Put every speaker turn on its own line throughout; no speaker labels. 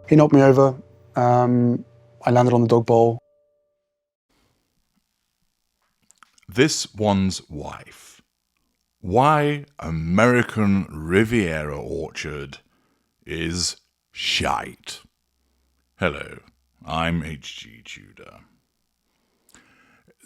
He knocked me over. I landed on the dog bowl.
This One's Wife. Why American Riviera Orchard is shite. Hello, I'm H.G. Tudor.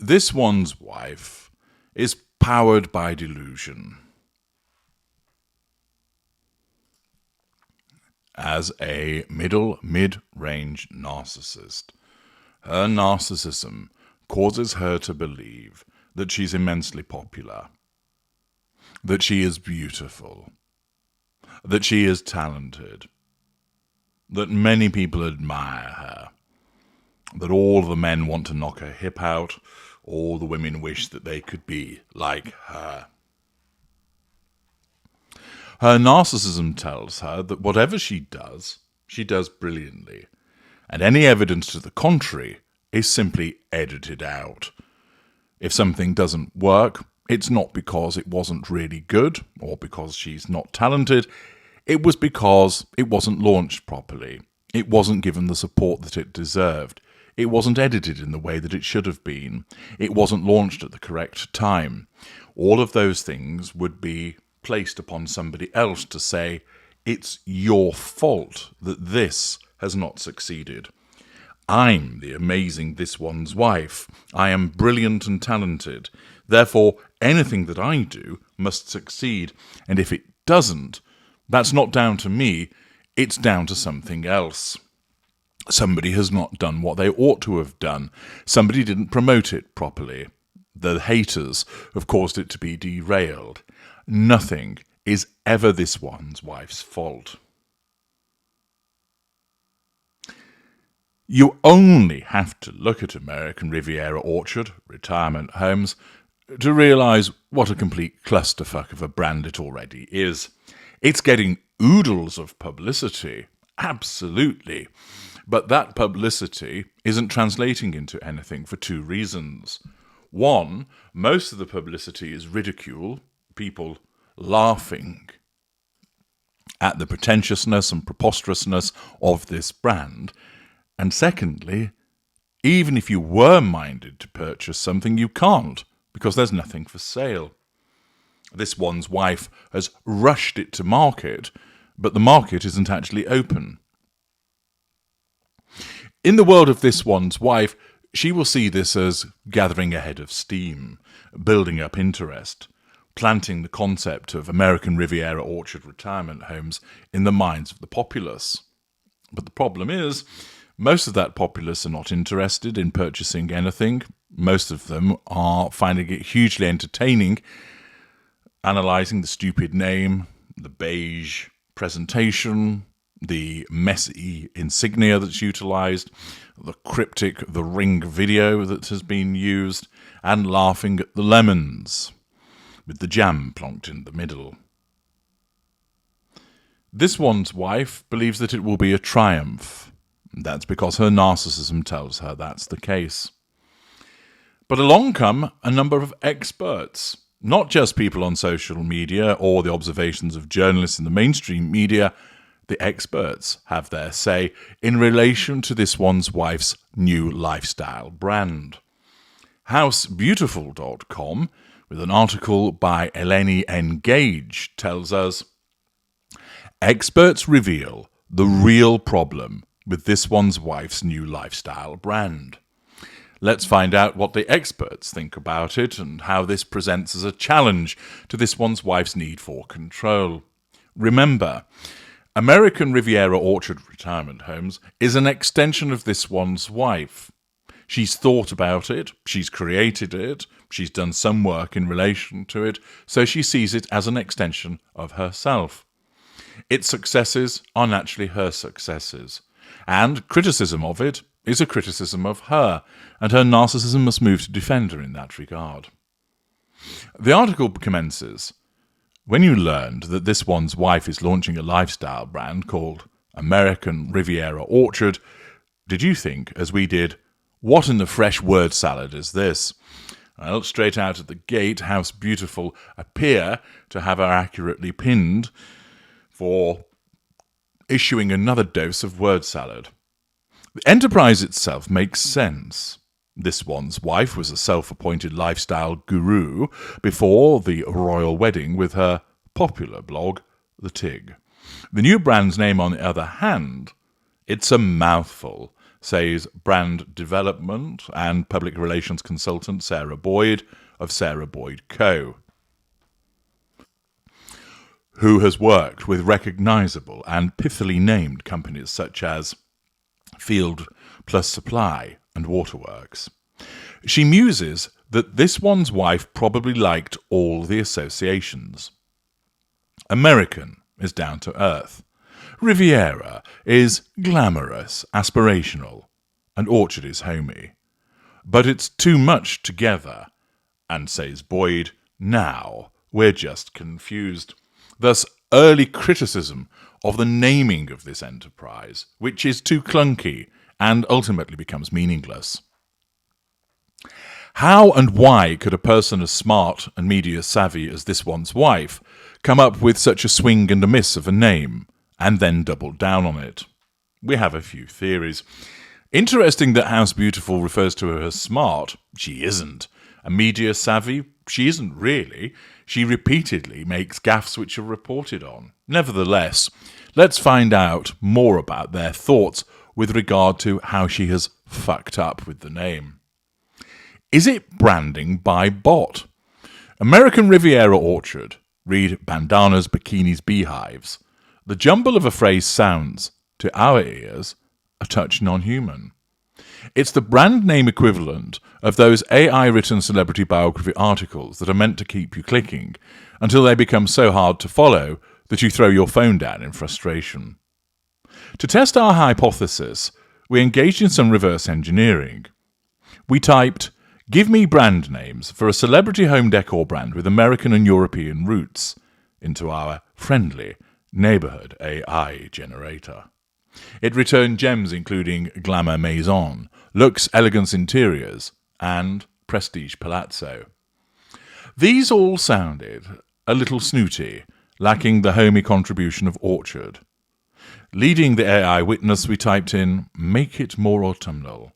This One's Wife is powered by delusion. As a mid-range narcissist, her narcissism causes her to believe that she's immensely popular, that she is beautiful, that she is talented, that many people admire her, that all the men want to knock her hip out, all the women wish that they could be like her. Her narcissism tells her that whatever she does brilliantly, and any evidence to the contrary is simply edited out. If something doesn't work, it's not because it wasn't really good or because she's not talented. It was because it wasn't launched properly. It wasn't given the support that it deserved. It wasn't edited in the way that it should have been. It wasn't launched at the correct time. All of those things would be placed upon somebody else to say, it's your fault that this has not succeeded. I'm the amazing This One's Wife. I am brilliant and talented. Therefore, anything that I do must succeed. And if it doesn't, that's not down to me. It's down to something else. Somebody has not done what they ought to have done. Somebody didn't promote it properly. The haters have caused it to be derailed. Nothing is ever This One's Wife's fault. You only have to look at American Riviera Orchard retirement homes to realise what a complete clusterfuck of a brand it already is. It's getting oodles of publicity, absolutely. But that publicity isn't translating into anything for two reasons. One, most of the publicity is ridicule, people laughing at the pretentiousness and preposterousness of this brand. And secondly, even if you were minded to purchase something, you can't, because there's nothing for sale. This One's Wife has rushed it to market, but the market isn't actually open. In the world of This One's Wife, she will see this as gathering ahead of steam, building up interest, planting the concept of American Riviera Orchard retirement homes in the minds of the populace. But the problem is, most of that populace are not interested in purchasing anything. Most of them are finding it hugely entertaining, analysing the stupid name, the beige presentation, the messy insignia that's utilised, the cryptic The Ring video that has been used, and laughing at the lemons, with the jam plonked in the middle. This One's Wife believes that it will be a triumph. That's because her narcissism tells her that's the case. But along come a number of experts, not just people on social media or the observations of journalists in the mainstream media. The experts have their say in relation to This One's Wife's new lifestyle brand. HouseBeautiful.com, with an article by Eleni Engage, tells us, experts reveal the real problem with This One's Wife's new lifestyle brand. Let's find out what the experts think about it and how this presents as a challenge to This One's Wife's need for control. Remember, American Riviera Orchard Retirement Homes is an extension of This One's Wife. She's thought about it, she's created it, she's done some work in relation to it, so she sees it as an extension of herself. Its successes are naturally her successes, and criticism of it is a criticism of her, and her narcissism must move to defend her in that regard. The article commences, when you learned that This One's Wife is launching a lifestyle brand called American Riviera Orchard, did you think, as we did, what in the fresh word salad is this? Well, straight out of the gate, House Beautiful appear to have her accurately pinned for issuing another dose of word salad. The enterprise itself makes sense. This one's wife was a self-appointed lifestyle guru before the royal wedding with her popular blog, The Tig. The new brand's name, on the other hand, it's a mouthful, says brand development and public relations consultant Sarah Boyd of Sarah Boyd Co., who has worked with recognizable and pithily named companies such as Field Plus Supply and Waterworks. She muses that this one's wife probably liked all the associations. American is down to earth. Riviera is glamorous, aspirational, and Orchard is homey. But it's too much together, and says Boyd, now we're just confused. Thus, early criticism of the naming of this enterprise, which is too clunky and ultimately becomes meaningless. How and why could a person as smart and media savvy as this one's wife come up with such a swing and a miss of a name, and then double down on it? We have a few theories. Interesting that House Beautiful refers to her as smart. She isn't. A media savvy? She isn't really. She repeatedly makes gaffes which are reported on. Nevertheless, let's find out more about their thoughts with regard to how she has fucked up with the name. Is it branding by bot? American Riviera Orchard, read bandanas, bikinis, beehives. The jumble of a phrase sounds, to our ears, a touch non-human. It's the brand name equivalent of those AI-written celebrity biography articles that are meant to keep you clicking until they become so hard to follow that you throw your phone down in frustration. To test our hypothesis, we engaged in some reverse engineering. We typed, "Give me brand names for a celebrity home decor brand with American and European roots," into our friendly neighborhood AI generator. It returned gems including Glamour Maison, Luxe Elegance Interiors, and Prestige Palazzo. These all sounded a little snooty, lacking the homey contribution of Orchard. Leading the AI witness, we typed in, "Make it more autumnal,"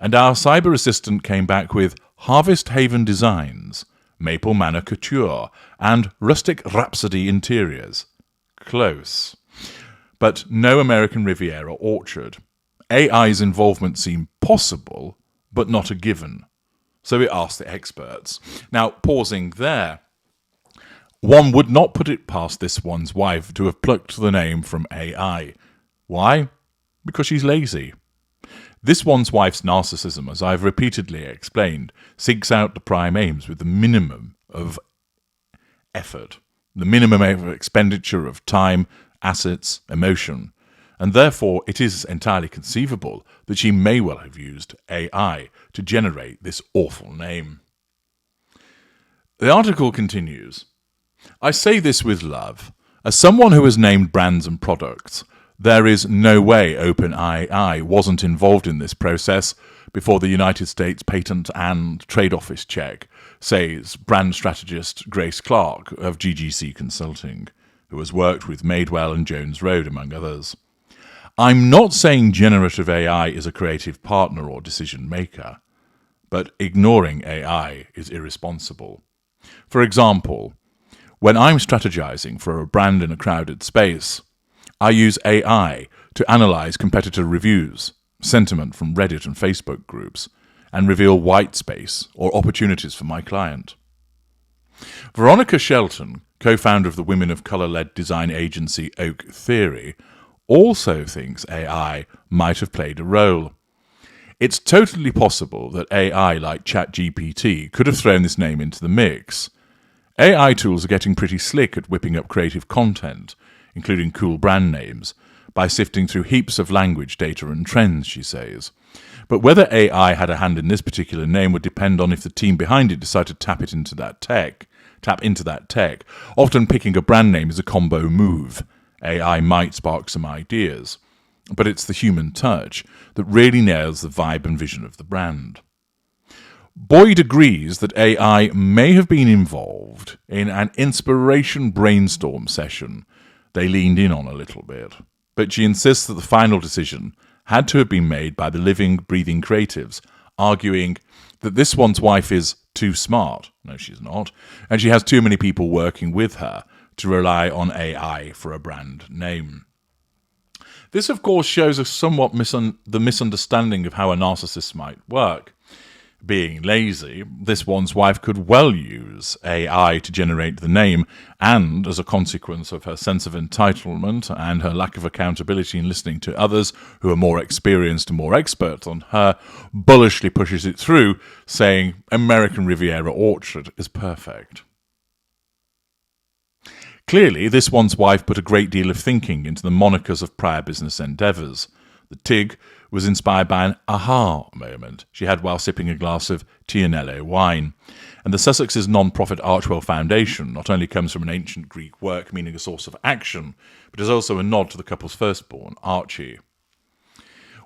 and our cyber assistant came back with Harvest Haven Designs, Maple Manor Couture, and Rustic Rhapsody Interiors. Close. But no American Riviera Orchard. AI's involvement seemed possible, but not a given. So we asked the experts. Now, pausing there, one would not put it past this one's wife to have plucked the name from AI. Why? Because she's lazy. This one's wife's narcissism, as I've repeatedly explained, seeks out the prime aims with the minimum of effort, the minimum of expenditure of time, assets, emotion, and therefore it is entirely conceivable that she may well have used AI to generate this awful name. The article continues, "I say this with love. As someone who has named brands and products, there is no way OpenAI wasn't involved in this process before the United States Patent and Trade Office check, says brand strategist Grace Clark of GGC Consulting, who has worked with Madewell and Jones Road, among others. I'm not saying generative AI is a creative partner or decision maker, but ignoring AI is irresponsible. For example, when I'm strategizing for a brand in a crowded space, I use AI to analyze competitor reviews, sentiment from Reddit and Facebook groups, and reveal white space or opportunities for my client. Veronica Shelton, co-founder of the Women of Color-led design agency Oak Theory, also thinks AI might have played a role. It's totally possible that AI like ChatGPT could have thrown this name into the mix. AI tools are getting pretty slick at whipping up creative content, including cool brand names, by sifting through heaps of language, data and trends, she says. But whether AI had a hand in this particular name would depend on if the team behind it decided to tap into that tech. Often picking a brand name is a combo move. AI might spark some ideas, but it's the human touch that really nails the vibe and vision of the brand. Boyd agrees that AI may have been involved in an inspiration brainstorm session they leaned in on a little bit. but she insists that the final decision had to have been made by the living, breathing creatives, arguing that this one's wife is too smart. No, she's not. And she has too many people working with her to rely on AI for a brand name. This, of course, shows us somewhat the misunderstanding of how a narcissist might work. Being lazy, this one's wife could well use AI to generate the name, and as a consequence of her sense of entitlement and her lack of accountability in listening to others who are more experienced and more expert than her, bullishly pushes it through, saying American Riviera Orchard is perfect. Clearly, this one's wife put a great deal of thinking into the monikers of prior business endeavours. The TIG was inspired by an aha moment she had while sipping a glass of Tianello wine. And the Sussex's non-profit Archwell Foundation not only comes from an ancient Greek work meaning a source of action, but is also a nod to the couple's firstborn, Archie.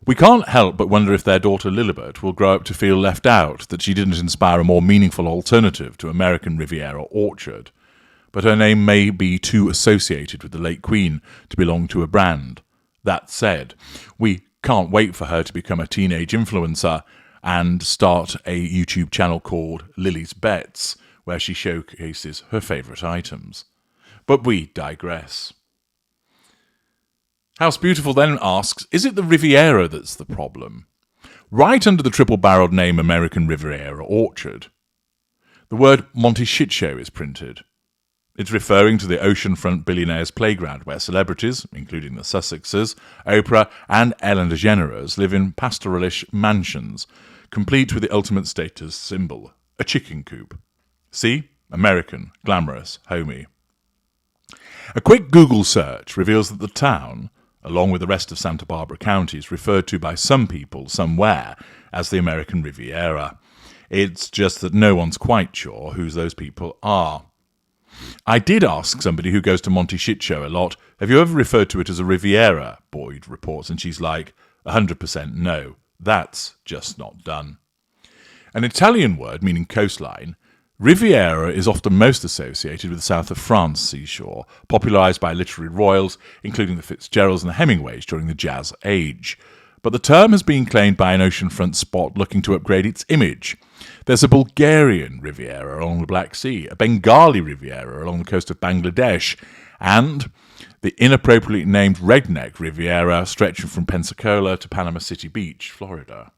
We can't help but wonder if their daughter Lilibet will grow up to feel left out, that she didn't inspire a more meaningful alternative to American Riviera Orchard. But her name may be too associated with the late Queen to belong to a brand. That said, we can't wait for her to become a teenage influencer and start a YouTube channel called Lily's Bets, where she showcases her favourite items. But we digress. House Beautiful then asks, is it the Riviera that's the problem? Right under the triple-barreled name American Riviera Orchard, the word Monty Shitshow is printed. It's referring to the oceanfront billionaires' playground where celebrities, including the Sussexes, Oprah and Ellen DeGeneres, live in pastoralish mansions, complete with the ultimate status symbol, a chicken coop. See? American, glamorous, homey. A quick Google search reveals that the town, along with the rest of Santa Barbara County, is referred to by some people somewhere as the American Riviera. It's just that no one's quite sure who those people are. I did ask somebody who goes to Monty Shitshow a lot, have you ever referred to it as a Riviera? Boyd reports, and she's like, 100% no. That's just not done. An Italian word meaning coastline, Riviera is often most associated with the south of France seashore, popularised by literary royals, including the Fitzgeralds and the Hemingways during the Jazz Age. But the term has been claimed by an oceanfront spot looking to upgrade its image. There's a Bulgarian Riviera along the Black Sea, a Bengali Riviera along the coast of Bangladesh, and the inappropriately named Redneck Riviera stretching from Pensacola to Panama City Beach, Florida.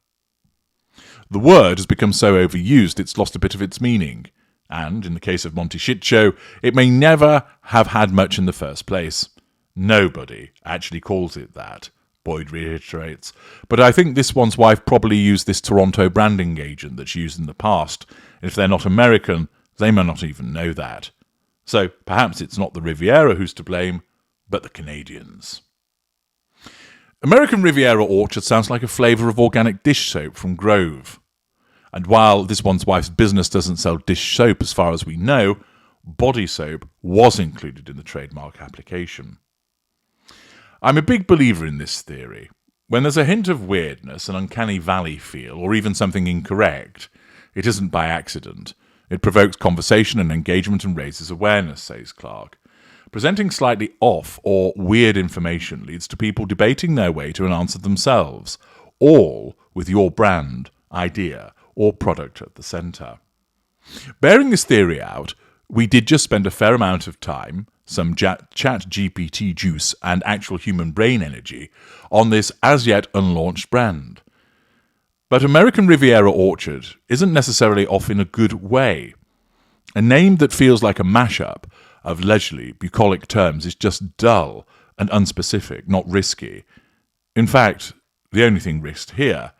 The word has become so overused it's lost a bit of its meaning, and in the case of Monty Shitshow, it may never have had much in the first place. Nobody actually calls it that, Boyd reiterates, but I think this one's wife probably used this Toronto branding agent that she used in the past, and if they're not American, they may not even know that. So perhaps it's not the Riviera who's to blame, but the Canadians. American Riviera Orchard sounds like a flavour of organic dish soap from Grove. And while this one's wife's business doesn't sell dish soap as far as we know, body soap was included in the trademark application. I'm a big believer in this theory. When there's a hint of weirdness, an uncanny valley feel, or even something incorrect, it isn't by accident. It provokes conversation and engagement and raises awareness, says Clark. Presenting slightly off or weird information leads to people debating their way to an answer themselves, all with your brand, idea, or product at the centre. Bearing this theory out, we did just spend a fair amount of time, some chat GPT juice and actual human brain energy, on this as yet unlaunched brand. But American Riviera Orchard isn't necessarily off in a good way. A name that feels like a mashup of leisurely, bucolic terms is just dull and unspecific, not risky. In fact, the only thing risked here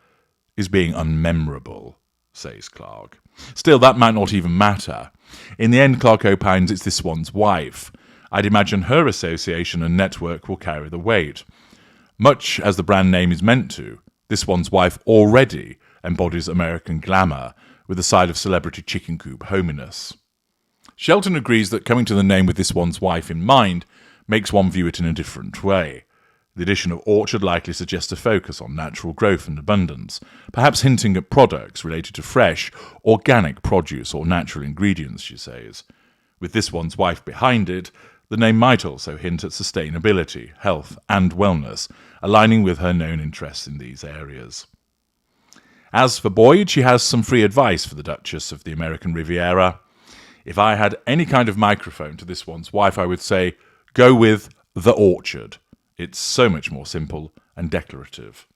is being unmemorable, says Clark. Still, that might not even matter. In the end, Clark opines it's this one's wife. I'd imagine her association and network will carry the weight. Much as the brand name is meant to, this one's wife already embodies American glamour with a side of celebrity chicken coop hominess. Shelton agrees that coming to the name with this one's wife in mind makes one view it in a different way. The addition of orchard likely suggests a focus on natural growth and abundance, perhaps hinting at products related to fresh, organic produce or natural ingredients, she says. With this one's wife behind it, The name might also hint at sustainability, health, and wellness, aligning with her known interests in these areas. As for Boyd, she has some free advice for the Duchess of the American Riviera. If I had any kind of microphone to this one's wife, I would say, go with the orchard. It's so much more simple and declarative.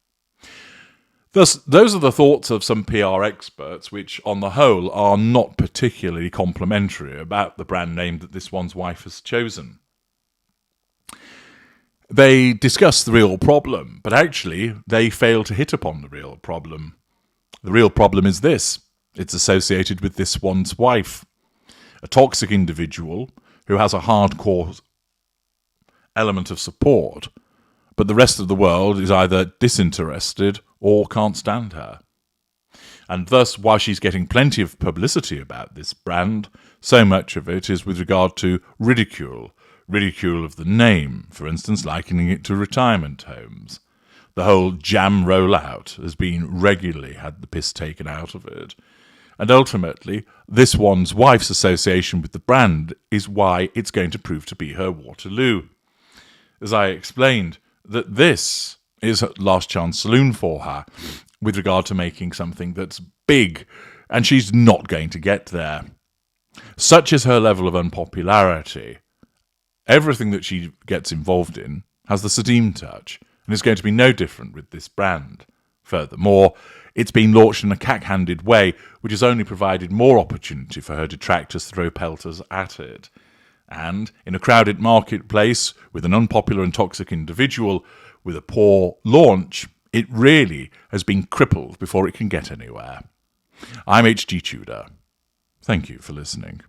Thus, those are the thoughts of some PR experts, which on the whole are not particularly complimentary about the brand name that this one's wife has chosen. They discuss the real problem, but actually they fail to hit upon the real problem. The real problem is this: it's associated with this one's wife, a toxic individual who has a hardcore element of support, but the rest of the world is either disinterested or can't stand her. And thus, while she's getting plenty of publicity about this brand, so much of it is with regard to ridicule of the name, for instance, likening it to retirement homes. The whole jam rollout has been regularly had the piss taken out of it. And ultimately, this one's wife's association with the brand is why it's going to prove to be her Waterloo. As I explained, that this is a last chance saloon for her with regard to making something that's big, and she's not going to get there. Such is her level of unpopularity. Everything that she gets involved in has the Sadim touch, and it's going to be no different with this brand. Furthermore, it's been launched in a cack-handed way, which has only provided more opportunity for her detractors to throw pelters at it. And in a crowded marketplace with an unpopular and toxic individual with a poor launch, it really has been crippled before it can get anywhere. I'm H.G. Tudor. Thank you for listening.